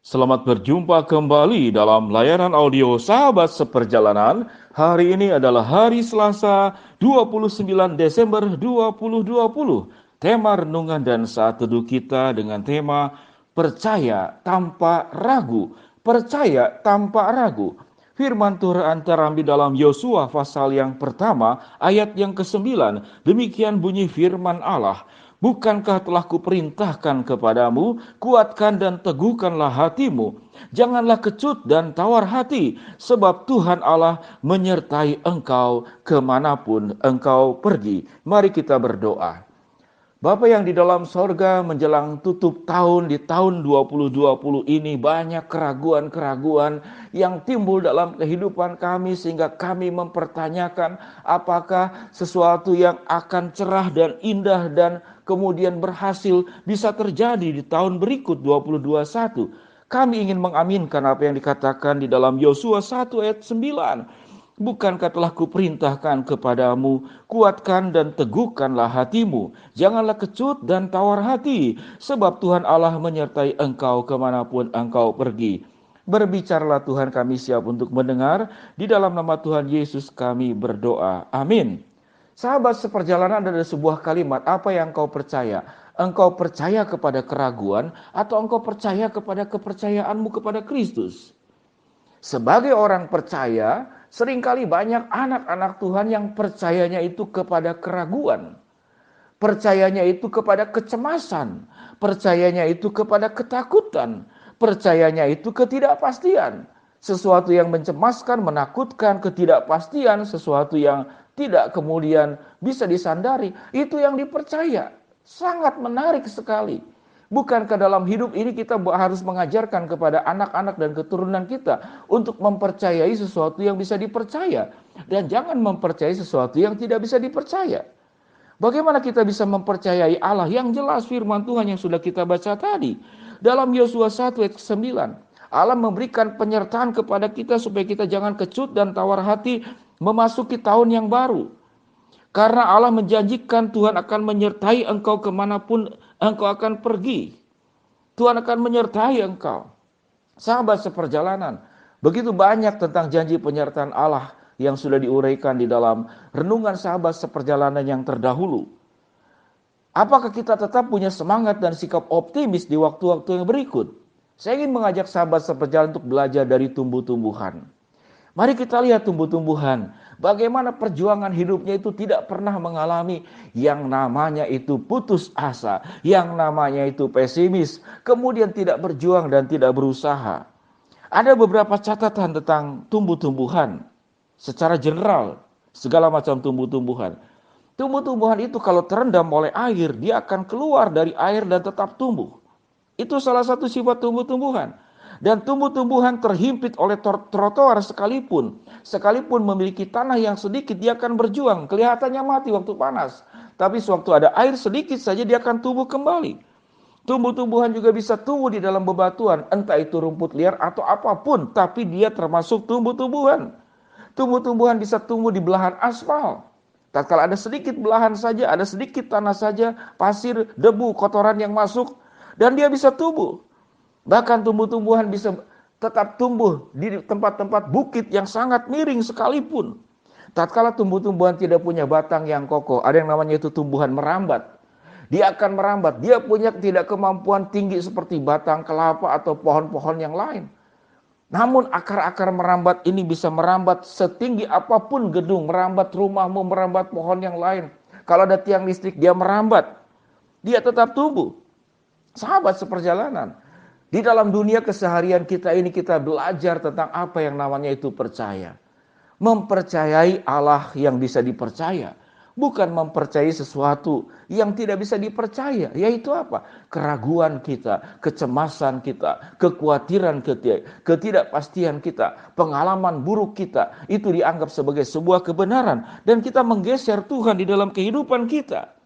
Selamat berjumpa kembali dalam layanan audio Sahabat Seperjalanan. Hari ini adalah hari Selasa 29 Desember 2020. Tema renungan dan saat teduh kita dengan tema Percaya Tanpa Ragu. Percaya tanpa ragu. Firman Tuhan terambil dalam Yosua pasal yang pertama ayat yang ke-9. Demikian bunyi firman Allah. Bukankah telah kuperintahkan kepadamu, kuatkan dan teguhkanlah hatimu. Janganlah kecut dan tawar hati, sebab Tuhan Allah menyertai engkau kemanapun engkau pergi. Mari kita berdoa. Bapa yang di dalam sorga, menjelang tutup tahun di tahun 2020 ini banyak keraguan-keraguan yang timbul dalam kehidupan kami sehingga kami mempertanyakan apakah sesuatu yang akan cerah dan indah dan kemudian berhasil bisa terjadi di tahun berikut 2021. Kami ingin mengaminkan apa yang dikatakan di dalam Yosua 1 ayat 9. Bukankah telah kuperintahkan kepadamu, kuatkan dan teguhkanlah hatimu. Janganlah kecut dan tawar hati, sebab Tuhan Allah menyertai engkau kemanapun engkau pergi. Berbicaralah Tuhan, kami siap untuk mendengar. Di dalam nama Tuhan Yesus kami berdoa. Amin. Sahabat seperjalanan, ada sebuah kalimat, apa yang engkau percaya? Engkau percaya kepada keraguan atau engkau percaya kepada kepercayaanmu kepada Kristus? Sebagai orang percaya, seringkali banyak anak-anak Tuhan yang percayanya itu kepada keraguan. Percayanya itu kepada kecemasan. Percayanya itu kepada ketakutan. Percayanya itu ketidakpastian. Sesuatu yang mencemaskan, menakutkan, ketidakpastian, sesuatu yang tidak kemudian bisa disandari. Itu yang dipercaya. Sangat menarik sekali. Bukankah dalam hidup ini kita harus mengajarkan kepada anak-anak dan keturunan kita untuk mempercayai sesuatu yang bisa dipercaya. Dan jangan mempercayai sesuatu yang tidak bisa dipercaya. Bagaimana kita bisa mempercayai Allah yang jelas firman Tuhan yang sudah kita baca tadi. Dalam Yosua 1 ayat 9. Allah memberikan penyertaan kepada kita supaya kita jangan kecut dan tawar hati memasuki tahun yang baru. Karena Allah menjanjikan Tuhan akan menyertai engkau kemanapun engkau akan pergi. Tuhan akan menyertai engkau. Sahabat seperjalanan, begitu banyak tentang janji penyertaan Allah yang sudah diuraikan di dalam renungan sahabat seperjalanan yang terdahulu. Apakah kita tetap punya semangat dan sikap optimis di waktu-waktu yang berikut? Saya ingin mengajak sahabat seperjalanan untuk belajar dari tumbuh-tumbuhan. Mari kita lihat tumbuh-tumbuhan. Bagaimana perjuangan hidupnya itu tidak pernah mengalami yang namanya itu putus asa. Yang namanya itu pesimis. Kemudian tidak berjuang dan tidak berusaha. Ada beberapa catatan tentang tumbuh-tumbuhan. Secara general, segala macam tumbuh-tumbuhan. Tumbuh-tumbuhan itu kalau terendam oleh air, dia akan keluar dari air dan tetap tumbuh. Itu salah satu sifat tumbuh-tumbuhan. Dan tumbuh-tumbuhan terhimpit oleh trotoar sekalipun memiliki tanah yang sedikit, dia akan berjuang. Kelihatannya mati waktu panas, tapi sewaktu ada air sedikit saja dia akan tumbuh kembali. Tumbuh-tumbuhan juga bisa tumbuh di dalam bebatuan, entah itu rumput liar atau apapun, tapi dia termasuk tumbuh-tumbuhan. Tumbuh-tumbuhan bisa tumbuh di belahan aspal. Tatkala ada sedikit belahan saja, ada sedikit tanah saja, pasir, debu, kotoran yang masuk, dan dia bisa tumbuh. Bahkan tumbuh-tumbuhan bisa tetap tumbuh di tempat-tempat bukit yang sangat miring sekalipun. Tatkala tumbuh-tumbuhan tidak punya batang yang kokoh, ada yang namanya itu tumbuhan merambat. Dia akan merambat, dia punya tidak kemampuan tinggi seperti batang kelapa atau pohon-pohon yang lain. Namun akar-akar merambat ini bisa merambat setinggi apapun gedung, merambat rumahmu, merambat pohon yang lain. Kalau ada tiang listrik, dia merambat. Dia tetap tumbuh. Sahabat seperjalanan. Di dalam dunia keseharian kita ini kita belajar tentang apa yang namanya itu percaya. Mempercayai Allah yang bisa dipercaya. Bukan mempercayai sesuatu yang tidak bisa dipercaya. Yaitu apa? Keraguan kita, kecemasan kita, kekhawatiran kita, ketidakpastian kita, pengalaman buruk kita. Itu dianggap sebagai sebuah kebenaran. Dan kita menggeser Tuhan di dalam kehidupan kita.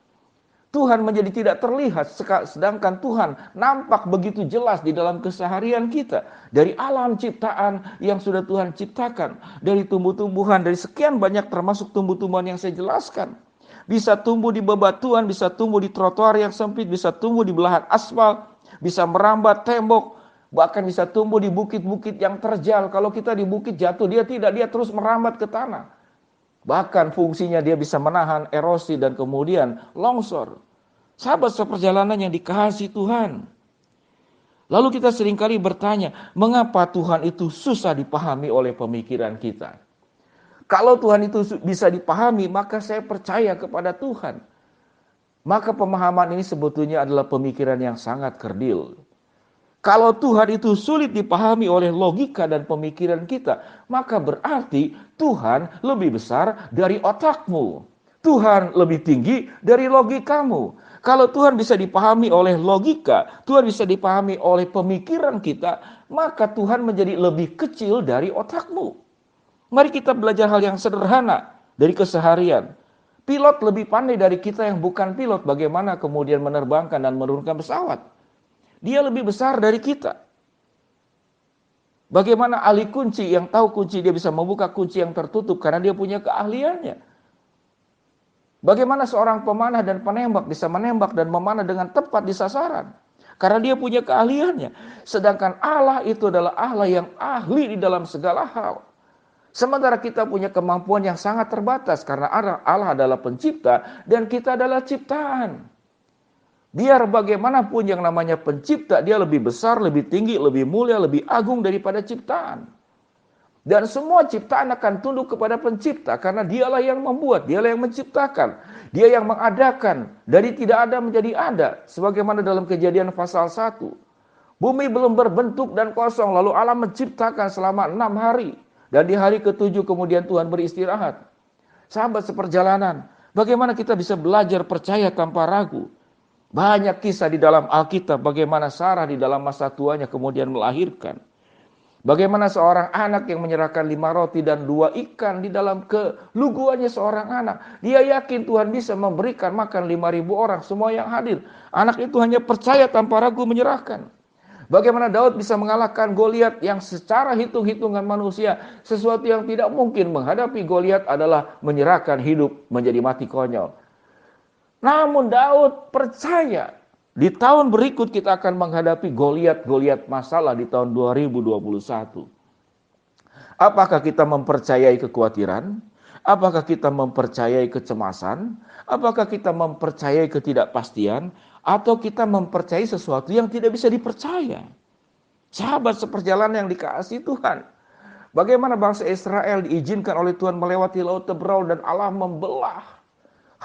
Tuhan menjadi tidak terlihat, sedangkan Tuhan nampak begitu jelas di dalam keseharian kita. Dari alam ciptaan yang sudah Tuhan ciptakan, dari tumbuh-tumbuhan, dari sekian banyak termasuk tumbuh-tumbuhan yang saya jelaskan. Bisa tumbuh di bebatuan, bisa tumbuh di trotoar yang sempit, bisa tumbuh di belahan aspal, bisa merambat tembok, Bahkan bisa tumbuh di bukit-bukit yang terjal. Kalau kita di bukit jatuh, dia tidak, dia terus merambat ke tanah. Bahkan fungsinya dia bisa menahan erosi dan kemudian longsor. Sahabat seperjalanan yang dikasihi Tuhan. Lalu kita seringkali bertanya, mengapa Tuhan itu susah dipahami oleh pemikiran kita? Kalau Tuhan itu bisa dipahami, maka saya percaya kepada Tuhan. Maka pemahaman ini sebetulnya adalah pemikiran yang sangat kerdil. Kalau Tuhan itu sulit dipahami oleh logika dan pemikiran kita, maka berarti Tuhan lebih besar dari otakmu. Tuhan lebih tinggi dari logikamu. Kalau Tuhan bisa dipahami oleh logika, Tuhan bisa dipahami oleh pemikiran kita, maka Tuhan menjadi lebih kecil dari otakmu. Mari kita belajar hal yang sederhana dari keseharian. Pilot lebih pandai dari kita yang bukan pilot bagaimana kemudian menerbangkan dan menurunkan pesawat. Dia lebih besar dari kita. Bagaimana ahli kunci yang tahu kunci, dia bisa membuka kunci yang tertutup karena dia punya keahliannya. Bagaimana seorang pemanah dan penembak bisa menembak dan memanah dengan tepat di sasaran. Karena dia punya keahliannya. Sedangkan Allah itu adalah Allah yang ahli di dalam segala hal. Sementara kita punya kemampuan yang sangat terbatas karena Allah adalah pencipta dan kita adalah ciptaan. Biar bagaimanapun yang namanya pencipta, dia lebih besar, lebih tinggi, lebih mulia, lebih agung daripada ciptaan. Dan semua ciptaan akan tunduk kepada pencipta karena dialah yang membuat, dialah yang menciptakan. Dia yang mengadakan, dari tidak ada menjadi ada. Sebagaimana dalam Kejadian pasal 1. Bumi belum berbentuk dan kosong, lalu Allah menciptakan selama 6 hari. Dan di hari ke-7 kemudian Tuhan beristirahat. Sahabat seperjalanan, bagaimana kita bisa belajar percaya tanpa ragu? Banyak kisah di dalam Alkitab bagaimana Sarah di dalam masa tuanya kemudian melahirkan. Bagaimana seorang anak yang menyerahkan 5 roti dan 2 ikan di dalam keluguannya seorang anak. Dia yakin Tuhan bisa memberikan makan 5.000 orang semua yang hadir. Anak itu hanya percaya tanpa ragu menyerahkan. Bagaimana Daud bisa mengalahkan Goliat yang secara hitung-hitungan manusia sesuatu yang tidak mungkin. Menghadapi Goliat adalah menyerahkan hidup menjadi mati konyol. Namun Daud percaya di tahun berikut kita akan menghadapi Goliat masalah di tahun 2021. Apakah kita mempercayai kekhawatiran? Apakah kita mempercayai kecemasan? Apakah kita mempercayai ketidakpastian? Atau kita mempercayai sesuatu yang tidak bisa dipercaya? Sahabat seperjalanan yang dikasihi Tuhan. Bagaimana bangsa Israel diizinkan oleh Tuhan melewati Laut Teberau dan Allah membelah.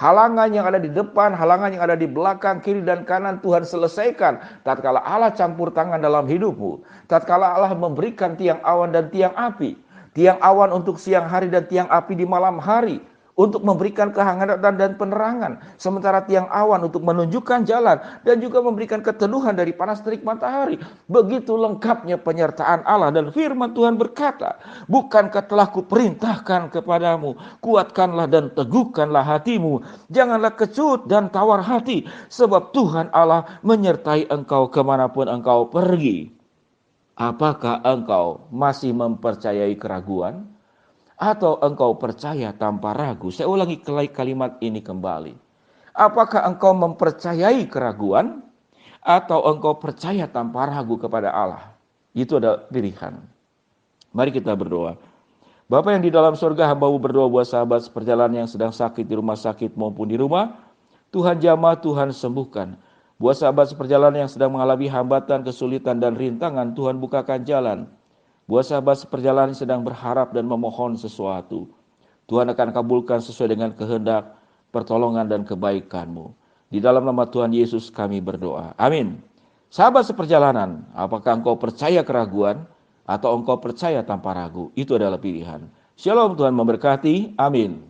Halangan yang ada di depan, halangan yang ada di belakang, kiri dan kanan Tuhan selesaikan. Tatkala Allah campur tangan dalam hidupmu. Tatkala Allah memberikan tiang awan dan tiang api. Tiang awan untuk siang hari dan tiang api di malam hari. Untuk memberikan kehangatan dan penerangan. Sementara tiang awan untuk menunjukkan jalan. Dan juga memberikan keteduhan dari panas terik matahari. Begitu lengkapnya penyertaan Allah. Dan firman Tuhan berkata, bukankah telah kuperintahkan kepadamu, kuatkanlah dan teguhkanlah hatimu. Janganlah kecut dan tawar hati. Sebab Tuhan Allah menyertai engkau kemanapun engkau pergi. Apakah engkau masih mempercayai keraguan? Atau engkau percaya tanpa ragu? Saya ulangi kalimat ini kembali. Apakah engkau mempercayai keraguan? Atau engkau percaya tanpa ragu kepada Allah? Itu adalah pilihan. Mari kita berdoa. Bapa yang di dalam surga, hamba-Mu berdoa buat sahabat seperjalanan yang sedang sakit di rumah sakit maupun di rumah. Tuhan jamah, Tuhan sembuhkan. Buat sahabat seperjalanan yang sedang mengalami hambatan, kesulitan dan rintangan, Tuhan bukakan jalan. Buat sahabat seperjalanan sedang berharap dan memohon sesuatu, Tuhan akan kabulkan sesuai dengan kehendak, pertolongan dan kebaikan-Mu. Di dalam nama Tuhan Yesus kami berdoa. Amin. Sahabat seperjalanan, apakah engkau percaya keraguan atau engkau percaya tanpa ragu? Itu adalah pilihan. Shalom, Tuhan memberkati. Amin.